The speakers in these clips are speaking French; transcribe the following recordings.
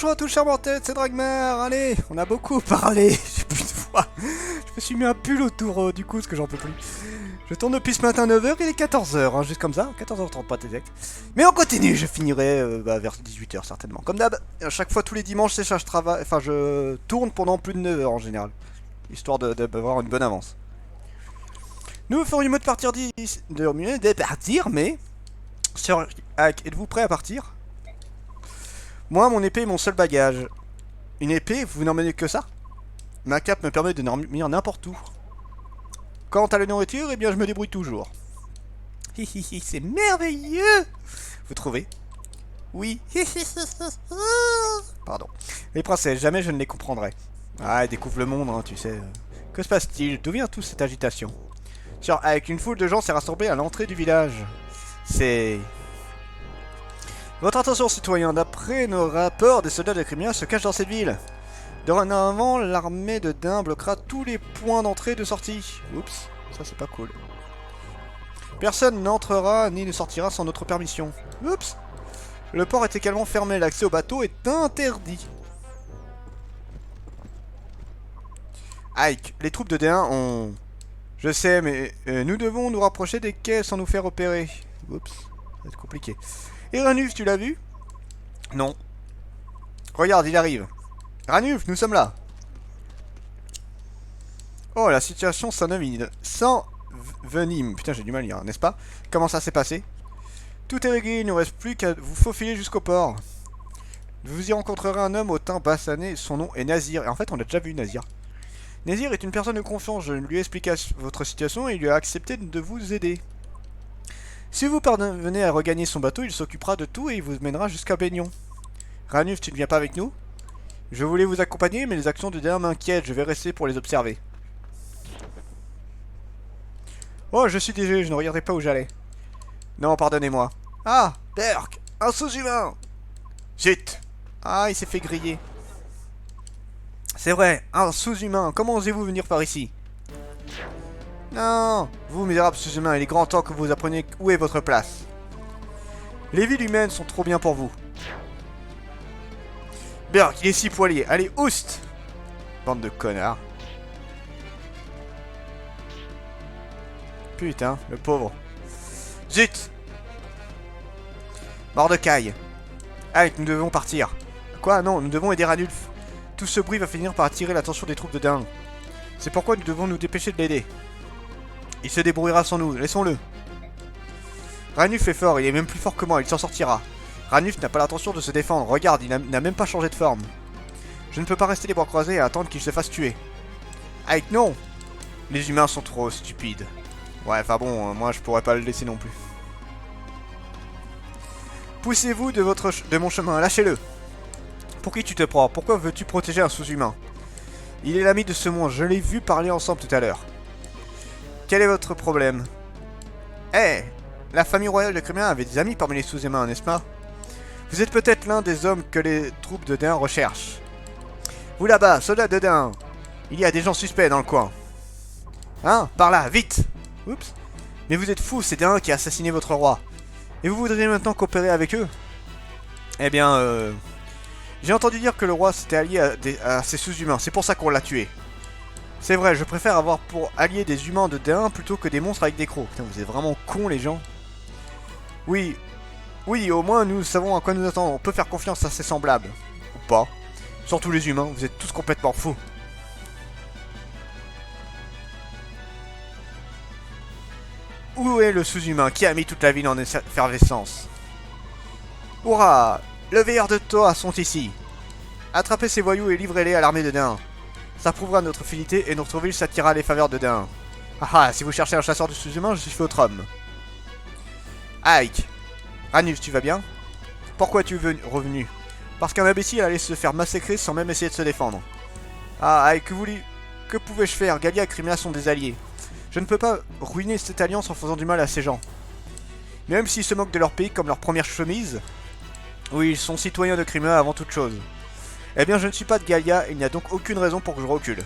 bonjour à tous chers mortels, c'est Dragmar. Allez, on a beaucoup parlé, j'ai plus de fois. Je me suis mis un pull autour du cou parce que j'en peux plus. Je tourne depuis ce matin 9h, il est 14h, hein, juste comme ça, 14h30 pas exact. Mais on continue, je finirai vers 18h certainement. Comme d'hab, à chaque fois tous les dimanches c'est ça, je travaille, enfin je tourne pendant plus de 9h en général. Histoire d'avoir une bonne avance. Nous ferions mieux de partir de partir, mais... Sir Hack, êtes-vous prêt à partir? Moi, mon épée est mon seul bagage. Une épée, vous n'emmenez que ça? Ma cape me permet de dormir n'importe où. Quant à la nourriture, eh bien je me débrouille toujours. Hihihi, c'est merveilleux! Vous trouvez? Oui. Pardon. Les princesses, jamais je ne les comprendrai. Ah, elles découvrent le monde, hein, tu sais. Que se passe-t-il? D'où vient toute cette agitation? Tiens, avec une foule de gens s'est rassemblée à l'entrée du village. C'est... Votre attention, citoyens, d'après nos rapports, des soldats de Crimea se cachent dans cette ville. Dorénavant, l'armée de Dain bloquera tous les points d'entrée et de sortie. Oups, ça c'est pas cool. Personne n'entrera ni ne sortira sans notre permission. Oups. Le port est également fermé, l'accès au bateau est interdit. Ike, les troupes de Dain ont... Je sais, mais nous devons nous rapprocher des quais sans nous faire repérer. Oups, ça va être compliqué. Et Ranulf, tu l'as vu? Non. Regarde, il arrive. Ranulf, nous sommes là. Oh, la situation s'envenime. Putain, j'ai du mal à lire, n'est-ce pas? Comment ça s'est passé? Tout est réglé, il ne reste plus qu'à vous faufiler jusqu'au port. Vous y rencontrerez un homme au teint bassané, son nom est Nazir. Et en fait, on a déjà vu Nazir. Nazir est une personne de confiance, je lui ai expliqué votre situation et il a accepté de vous aider. Si vous parvenez à regagner son bateau, il s'occupera de tout et il vous mènera jusqu'à Baignon. Ranulf, tu ne viens pas avec nous? Je voulais vous accompagner, mais les actions de Dain m'inquiètent, je vais rester pour les observer. Oh, je suis désolé, je ne regardais pas où j'allais. Non, pardonnez-moi. Ah, Berk, un sous-humain! Zut! Ah, il s'est fait griller. C'est vrai, un sous-humain, comment osez-vous venir par ici? Non, vous misérables sous-humains, il est grand temps que vous appreniez où est votre place. Les villes humaines sont trop bien pour vous. Berk, il est si poilier, allez, oust! Bande de connards. Putain, le pauvre. Zut! Mordecai. Allez, nous devons partir. Quoi? Non, nous devons aider Ranulf. Tout ce bruit va finir par attirer l'attention des troupes de Dain. C'est pourquoi nous devons nous dépêcher de l'aider. Il se débrouillera sans nous, laissons-le. Ranulf est fort, il est même plus fort que moi, il s'en sortira. Ranulf n'a pas l'intention de se défendre, regarde, il n'a même pas changé de forme. Je ne peux pas rester les bras croisés et attendre qu'il se fasse tuer. Ike, non! Les humains sont trop stupides. Ouais, enfin bon, moi je pourrais pas le laisser non plus. Poussez-vous de mon chemin, lâchez-le. Pour qui tu te prends? Pourquoi veux-tu protéger un sous-humain? Il est l'ami de ce monde, je l'ai vu parler ensemble tout à l'heure. Quel est votre problème? Eh, la famille royale de Crimea avait des amis parmi les sous-humains, n'est-ce pas? Vous êtes peut-être l'un des hommes que les troupes de Dain recherchent. Vous là-bas, soldats de Dain, il y a des gens suspects dans le coin. Hein? Par là, vite! Oups. Mais vous êtes fous, c'est Dain qui a assassiné votre roi. Et vous voudriez maintenant coopérer avec eux? Eh bien, j'ai entendu dire que le roi s'était allié à ces sous-humains, c'est pour ça qu'on l'a tué. C'est vrai, je préfère avoir pour alliés des humains de Dain plutôt que des monstres avec des crocs. Putain, vous êtes vraiment cons les gens. Oui, oui, au moins nous savons à quoi nous attendre. On peut faire confiance à ses semblables. Ou pas. Surtout les humains, vous êtes tous complètement fous. Où est le sous-humain qui a mis toute la ville en effervescence? Hurrah! Le veilleur de Toa sont ici. Attrapez ces voyous et livrez-les à l'armée de Dain. Ça prouvera notre fidélité et notre ville s'attirera les faveurs de Dain. Ah ah, si vous cherchez un chasseur de sous-humains, je suis votre homme. Ike. Ranulf, tu vas bien? Pourquoi es-tu revenu? Parce qu'un imbécile allait se faire massacrer sans même essayer de se défendre. Ah, Ike, que pouvais-je faire? Gallia et Crimea sont des alliés. Je ne peux pas ruiner cette alliance en faisant du mal à ces gens. Même s'ils se moquent de leur pays comme leur première chemise, oui, ils sont citoyens de Crimea avant toute chose. Eh bien, je ne suis pas de Gallia, il n'y a donc aucune raison pour que je recule.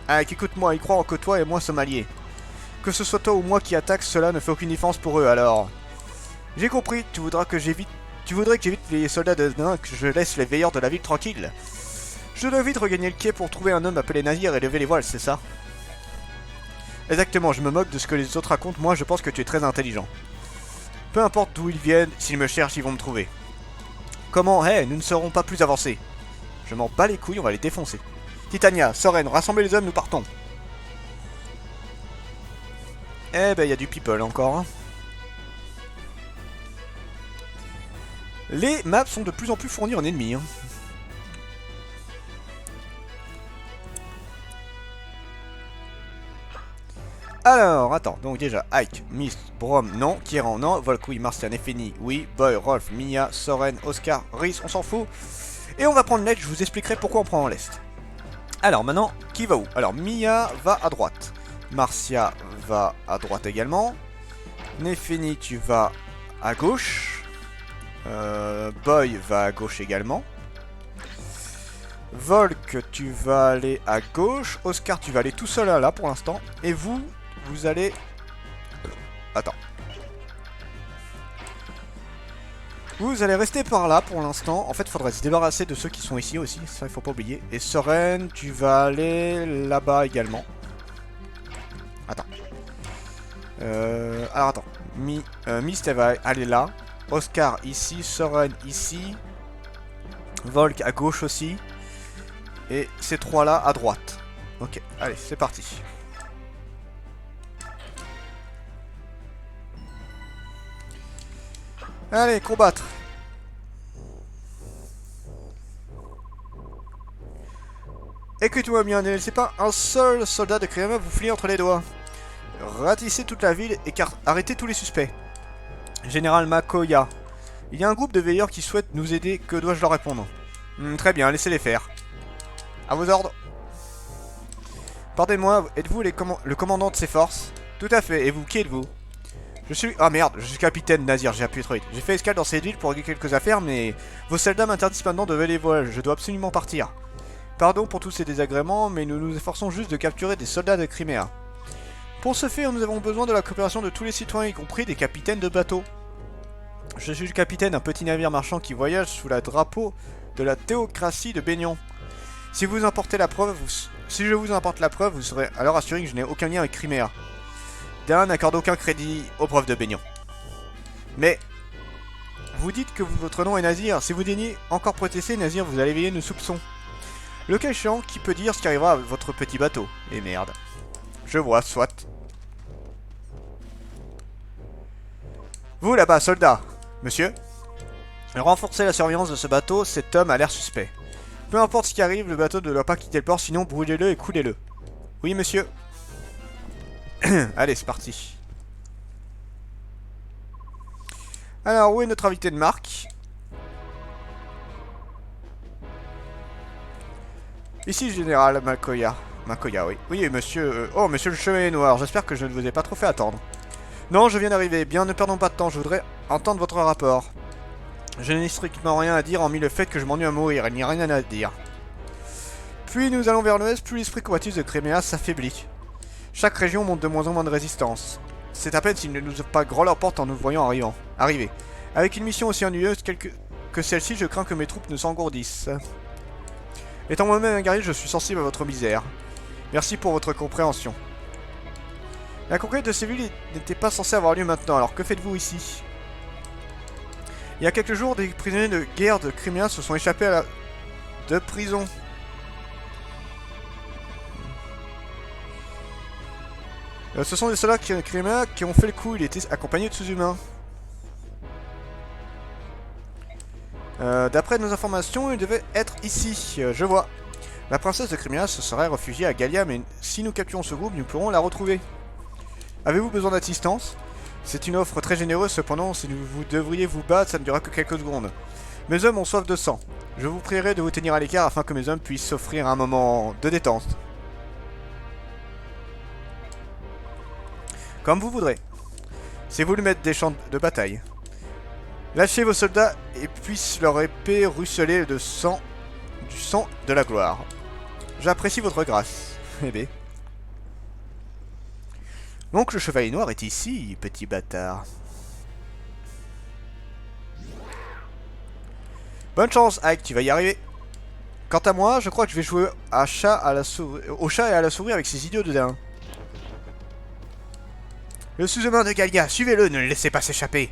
Ike, écoute-moi, ils croient que toi et moi sommes alliés. Que ce soit toi ou moi qui attaque, cela ne fait aucune différence pour eux, alors... J'ai compris, tu voudras que j'évite Tu voudrais que j'évite les soldats de nains, que je laisse les veilleurs de la ville tranquille. Je dois vite regagner le quai pour trouver un homme appelé Nazir et lever les voiles, c'est ça? Exactement, je me moque de ce que les autres racontent, moi je pense que tu es très intelligent. Peu importe d'où ils viennent, s'ils me cherchent, ils vont me trouver. Comment? Hey, nous ne serons pas plus avancés. Je m'en bats les couilles, on va les défoncer. Titania, Soren, rassemblez les hommes, nous partons. Eh ben, il y a du people encore. Hein. Les maps sont de plus en plus fournies en ennemis. Hein. Alors, attends, donc déjà, Ike, Mist, Brom, non, Kieran, non, Volk, oui, Martian, Effeni, oui, Boy, Rolf, Mia, Soren, Oscar, Rhys, on s'en fout. Et on va prendre l'Est, je vous expliquerai pourquoi on prend l'Est. Alors maintenant, qui va où? Alors, Mia va à droite, Marcia va à droite également, Nefeni, tu vas à gauche, Boy va à gauche également, Volk, tu vas aller à gauche, Oscar, tu vas aller tout seul là pour l'instant, et vous... Vous allez... Attends. Vous allez rester par là pour l'instant. En fait, il faudrait se débarrasser de ceux qui sont ici aussi. Ça, il faut pas oublier. Et Soren, tu vas aller là-bas également. Attends. Alors, attends. Mist, elle va aller là. Oscar ici. Soren ici. Volk à gauche aussi. Et ces trois-là à droite. Ok, allez, c'est parti. Allez, combattre. Écoutez-moi bien, ne laissez pas un seul soldat de Kriama vous filer entre les doigts. Ratissez toute la ville et arrêtez tous les suspects. Général Makoya. Il y a un groupe de veilleurs qui souhaitent nous aider, que dois-je leur répondre? Très bien, laissez-les faire. À vos ordres. Pardonnez-moi, êtes-vous le commandant de ces forces? Tout à fait, et vous, qui êtes-vous? Je suis... Ah merde, je suis capitaine Nazir, j'ai appuyé trop vite. J'ai fait escale dans cette ville pour régler quelques affaires, mais... Vos soldats m'interdisent maintenant de lever les voiles, je dois absolument partir. Pardon pour tous ces désagréments, mais nous nous efforçons juste de capturer des soldats de Crimea. Pour ce faire, nous avons besoin de la coopération de tous les citoyens, y compris des capitaines de bateaux. Je suis le capitaine d'un petit navire marchand qui voyage sous la drapeau de la théocratie de Baignon. Si vous importez la preuve, si je vous importe la preuve, vous serez alors assuré que je n'ai aucun lien avec Crimea. D'un n'accorde aucun crédit aux preuves de Baignon. Mais, vous dites que votre nom est Nazir. Si vous daignez encore protester, Nazir, vous allez éveiller nos soupçons. Le cas échéant, qui peut dire ce qui arrivera à votre petit bateau? Et merde. Je vois, soit. Vous là-bas, soldat. Monsieur? Renforcez la surveillance de ce bateau, cet homme a l'air suspect. Peu importe ce qui arrive, le bateau ne doit pas quitter le port, sinon brûlez-le et coulez-le. Oui, monsieur. Allez, c'est parti. Alors, où est notre invité de marque? Ici, général Makoya. Makoya, oui. Oui, monsieur... Oh, monsieur le chevalier noir, j'espère que je ne vous ai pas trop fait attendre. Non, je viens d'arriver. Bien, ne perdons pas de temps, je voudrais entendre votre rapport. Je n'ai strictement rien à dire, hormis le fait que je m'ennuie à mourir, il n'y a rien à dire. Puis nous allons vers l'ouest, plus l'esprit combatif de Crimea s'affaiblit. Chaque région monte de moins en moins de résistance. C'est à peine s'ils ne nous ouvrent pas grand leur porte en nous voyant arriver. Avec une mission aussi ennuyeuse que celle-ci, je crains que mes troupes ne s'engourdissent. Étant moi-même un guerrier, je suis sensible à votre misère. Merci pour votre compréhension. La conquête de ces villes n'était pas censée avoir lieu maintenant, alors que faites-vous ici? Il y a quelques jours, des prisonniers de guerre de Crimea se sont échappés de prison. Ce sont des soldats de Crimea qui ont fait le coup, il était accompagné de sous-humains. D'après nos informations, il devait être ici, je vois. La princesse de Crimea se serait réfugiée à Gallia, mais si nous capturons ce groupe, nous pourrons la retrouver. Avez-vous besoin d'assistance? C'est une offre très généreuse, cependant, si vous devriez vous battre, ça ne durera que quelques secondes. Mes hommes ont soif de sang. Je vous prierai de vous tenir à l'écart afin que mes hommes puissent s'offrir un moment de détente. Comme vous voudrez. C'est vous le maître des champs de bataille. Lâchez vos soldats et puissent leur épée ruisseler de sang, du sang de la gloire. J'apprécie votre grâce. Eh bien. Donc le chevalier noir est ici, petit bâtard. Bonne chance, Ike, tu vas y arriver. Quant à moi, je crois que je vais jouer au chat et à la souris avec ces idiots de dingue. Le sous-humain de Galga, suivez-le, ne le laissez pas s'échapper.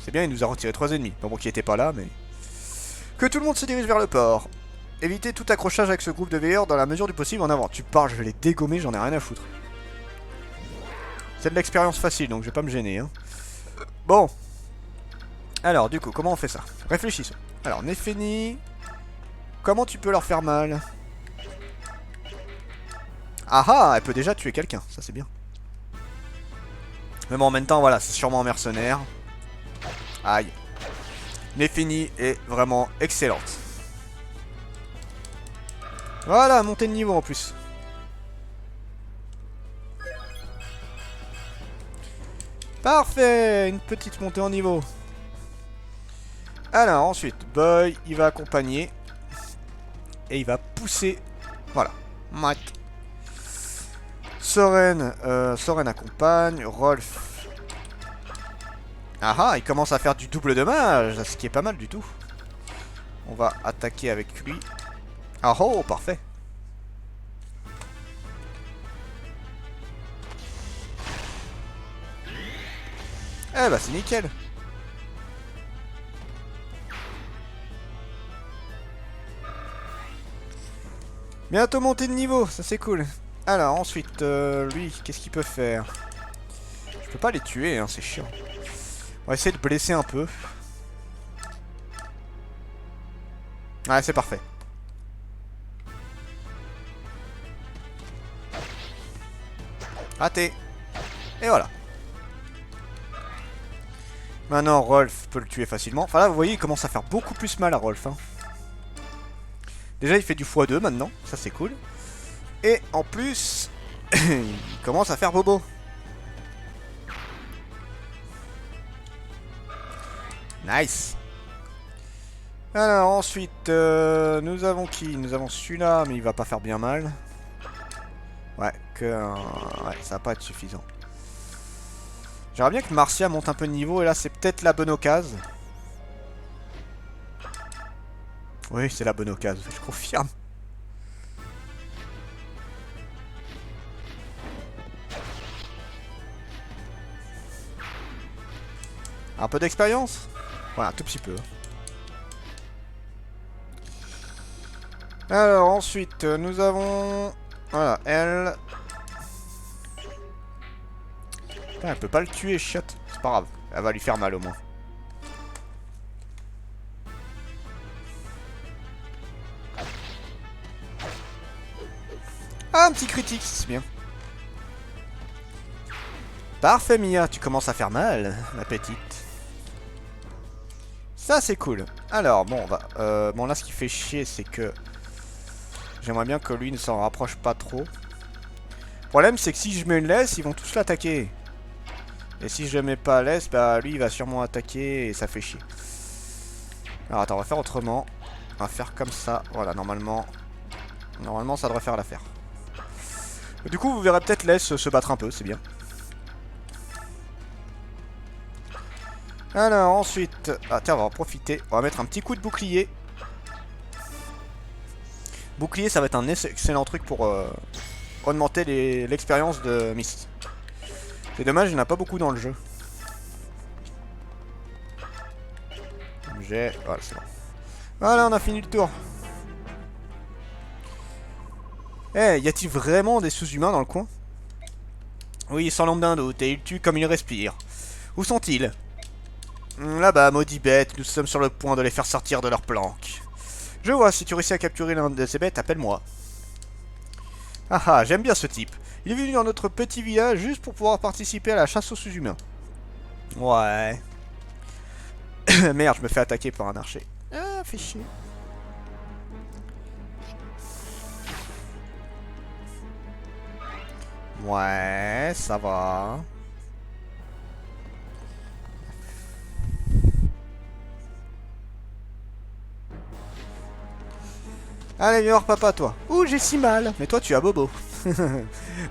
C'est bien, il nous a retiré 3 ennemis. Bon, qui était pas là, mais... Que tout le monde se dirige vers le port. Évitez tout accrochage avec ce groupe de veilleurs dans la mesure du possible en avant. Tu parles, je vais les dégommer, j'en ai rien à foutre. C'est de l'expérience facile, donc je vais pas me gêner. Hein. Bon. Alors, du coup, comment on fait ça? Réfléchissons. Alors, Népheni... Comment tu peux leur faire mal? Ah ah, elle peut déjà tuer quelqu'un, ça c'est bien. Mais bon, en même temps, voilà, c'est sûrement un mercenaire. Aïe. Népheni est vraiment excellente. Voilà, montée de niveau en plus. Parfait, une petite montée en niveau. Alors, ensuite, Boy, il va accompagner. Et il va pousser. Voilà. Mat. Soren accompagne. Rolf. Ah ah, il commence à faire du double dommage, ce qui est pas mal du tout. On va attaquer avec lui. Ah oh, parfait. Eh bah c'est nickel. Bientôt monté de niveau, ça c'est cool. Alors ensuite, lui, qu'est-ce qu'il peut faire? Je peux pas les tuer, hein, c'est chiant. On va essayer de blesser un peu. Ouais, c'est parfait. Raté. Et voilà. Maintenant, Rolf peut le tuer facilement. Enfin là, vous voyez, il commence à faire beaucoup plus mal à Rolf. Hein. Déjà, il fait du x2 maintenant. Ça, c'est cool. Et en plus, il commence à faire bobo. Nice. Alors, ensuite, nous avons qui? Nous avons celui-là, mais il va pas faire bien mal. Ouais, ouais, ça va pas être suffisant. J'aimerais bien que Marcia monte un peu de niveau, et là, c'est peut-être la bonne occasion. Oui, c'est la bonne occasion, je confirme. Un peu d'expérience? Voilà, un tout petit peu. Alors, ensuite, nous avons... Voilà, elle... Putain, elle peut pas le tuer, chiotte. C'est pas grave, elle va lui faire mal au moins. Ah, un petit critique, c'est bien. Parfait, Mia, tu commences à faire mal, ma petite. Ça, c'est cool. Alors, bon, on va... bon, là, ce qui fait chier, c'est que... J'aimerais bien que lui ne s'en rapproche pas trop. Le problème, c'est que si je me laisse, ils vont tous l'attaquer. Et si je le mets pas à l'aise, bah, lui, il va sûrement attaquer et ça fait chier. Alors, attends, on va faire autrement. On va faire comme ça. Voilà, normalement... Normalement, ça devrait faire l'affaire. Du coup, vous verrez peut-être Les se battre un peu, c'est bien. Alors, ensuite... Ah, tiens, on va en profiter. On va mettre un petit coup de bouclier. Bouclier, ça va être un excellent truc pour augmenter l'expérience de Mist. C'est dommage, il n'y en a pas beaucoup dans le jeu. Voilà, c'est bon. Voilà, on a fini le tour. Eh, y a-t-il vraiment des sous-humains dans le coin? Oui, sans l'ombre d'un doute, et ils tuent comme ils respirent. Où sont-ils? Là-bas, maudit bête, nous sommes sur le point de les faire sortir de leur planque. Je vois, si tu réussis à capturer l'un de ces bêtes, appelle-moi. Ah ah, j'aime bien ce type. Il est venu dans notre petit village juste pour pouvoir participer à la chasse aux sous-humains. Ouais. Merde, je me fais attaquer par un archer. Ah, fait chier. Ouais, ça va. Allez, viens voir papa, toi. Ouh, j'ai si mal. Mais toi, tu as bobo.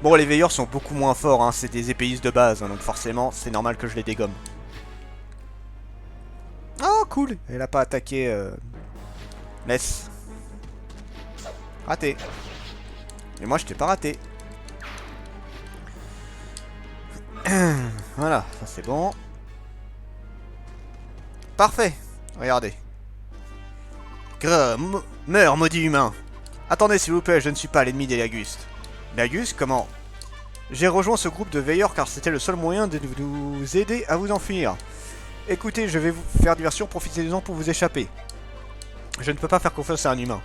Bon, les veilleurs sont beaucoup moins forts, hein. C'est des épéistes de base, hein, donc forcément, c'est normal que je les dégomme. Oh, cool. Elle a pas attaqué Laisse. Raté. Et moi je t'ai pas raté. Voilà, ça c'est bon. Parfait. Regardez. Meurs, maudit humain. Attendez s'il vous plaît, je ne suis pas l'ennemi des Lagustes. Lagustes, comment? J'ai rejoint ce groupe de veilleurs car c'était le seul moyen de vous aider à vous enfuir. Écoutez, je vais vous faire diversion, profitez-en pour vous échapper. Je ne peux pas faire confiance à un humain.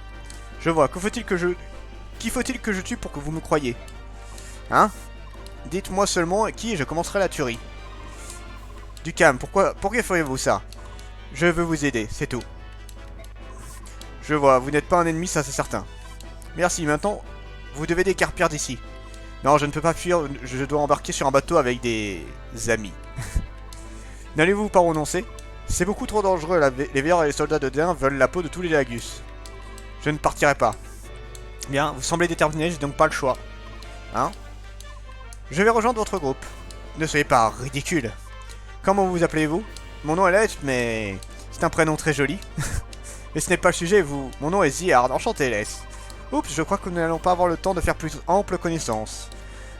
Je vois, que faut-il que je... Qui faut-il que je tue pour que vous me croyiez? Hein? Dites-moi seulement qui et je commencerai la tuerie. Du calme, pourquoi feriez-vous ça? Je veux vous aider, c'est tout. Je vois, vous n'êtes pas un ennemi, ça c'est certain. Merci, maintenant, vous devez décarpir d'ici. Non, je ne peux pas fuir, je dois embarquer sur un bateau avec des amis. N'allez-vous pas renoncer? C'est beaucoup trop dangereux, les veilleurs et les soldats de Dain veulent la peau de tous les Lagus. Je ne partirai pas. Bien, vous semblez déterminé, j'ai donc pas le choix. Hein? Je vais rejoindre votre groupe. Ne soyez pas ridicule. Comment vous appelez-vous? Mon nom est Letch, mais c'est un prénom très joli. Mais ce n'est pas le sujet, vous. Mon nom est Ziard, enchanté Letch. Oups, je crois que nous n'allons pas avoir le temps de faire plus ample connaissance.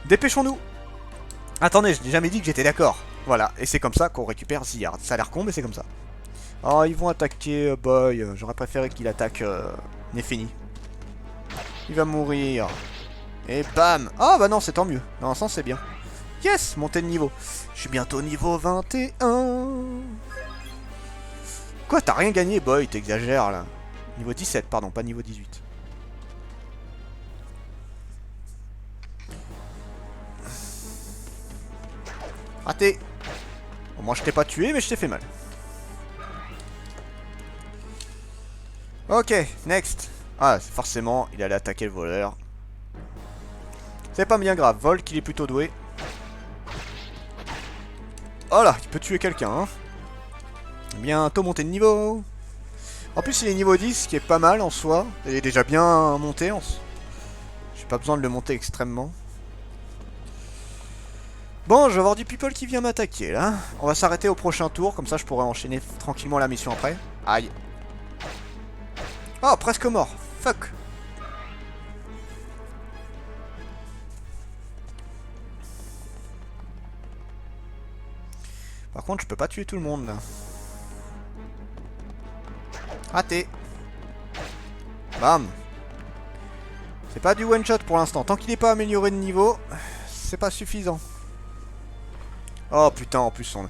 Dépêchons-nous. Attendez, je n'ai jamais dit que j'étais d'accord. Voilà, et c'est comme ça qu'on récupère Ziard. Ça a l'air con, mais c'est comme ça. Oh, ils vont attaquer Boy. J'aurais préféré qu'il attaque Nefeni. Il va mourir. Et bam. Ah bah non, c'est tant mieux. Dans un sens, c'est bien. Yes, montée de niveau. Je suis bientôt niveau 21. Quoi, t'as rien gagné, Boy? T'exagères, là. Niveau 17, pardon, pas niveau 18. Raté. Bon, moi, je t'ai pas tué, mais je t'ai fait mal. Ok, next. Ah, forcément, il allait attaquer le voleur. C'est pas bien grave, Volk, il est plutôt doué. Oh là, il peut tuer quelqu'un, hein. Bientôt monté de niveau. En plus, il est niveau 10, ce qui est pas mal en soi. Il est déjà bien monté. J'ai pas besoin de le monter extrêmement. Bon, je vais avoir du people qui vient m'attaquer, là. On va s'arrêter au prochain tour, comme ça je pourrai enchaîner tranquillement la mission après. Aïe. Oh, presque mort. Fuck. Par contre, je peux pas tuer tout le monde, là. Raté. Bam. C'est pas du one shot pour l'instant. Tant qu'il n'est pas amélioré de niveau, c'est pas suffisant. Oh putain, en plus on...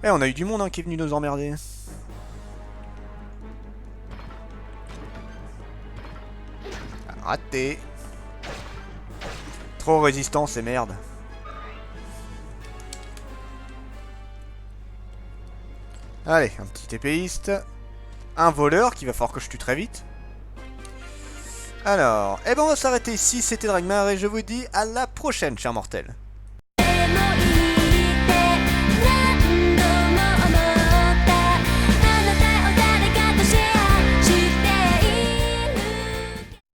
Eh, on a eu du monde hein, qui est venu nous emmerder. Raté. Trop résistant, c'est merde. Allez, un petit épéiste. Un voleur qu'il va falloir que je tue très vite. Alors, eh ben on va s'arrêter ici. C'était Dragmar et je vous dis à la prochaine, chers mortels.